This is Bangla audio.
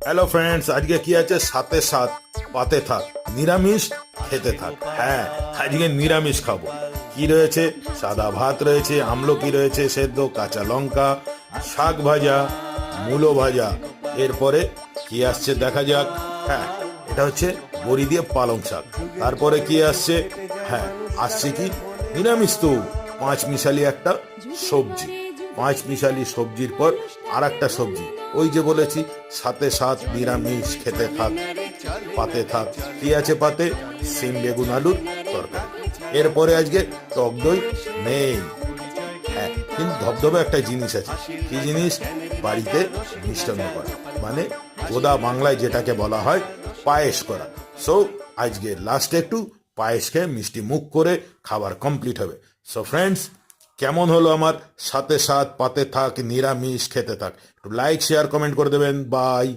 হ্যালো ফ্রেন্ডস, আজকে কি আছে? সাথে সাথ পাতে থাক, নিরামিষ খেতে থাক। হ্যাঁ, আজকে নিরামিষ খাবো। কি রয়েছে? সাদা ভাত রয়েছে, আমলকি রয়েছে সেদ্ধ, কাঁচা লঙ্কা, শাক ভাজা, মূলো ভাজা। এরপরে কি আসছে দেখা যাক। হ্যাঁ, এটা হচ্ছে বড়ি দিয়ে পালং শাক। তারপরে কি আসছে? হ্যাঁ, আসছে কি? নিরামিষ তো পাঁচ মিশালি একটা সবজি। পাঁচ মিশালি সবজির পর আর একটা সবজি, ওই যে বলেছি সাথে সাথ নিরামিষ খেতে থাক, পাতে থাক। কি আছে পাতে? সিম বেগুন আলুর তরকারি। এরপরে আজকে টক দই নেই। হ্যাঁ, কিন্তু ধবধবে একটা জিনিস আছে। কি জিনিস? বাড়িতে মিষ্টান্ন করা, মানে গোদা বাংলায় যেটাকে বলা হয় পায়েস করা। সো আজকে লাস্টে একটু পায়েস খেয়ে মিষ্টি মুখ করে খাবার কমপ্লিট হবে। সো ফ্রেন্ডস, কেমন হলো আমার সাথে সাথ পাতে থাক নিরামিষ খেতে থাক? একটু লাইক শেয়ার কমেন্ট করে দেবেন। বাই।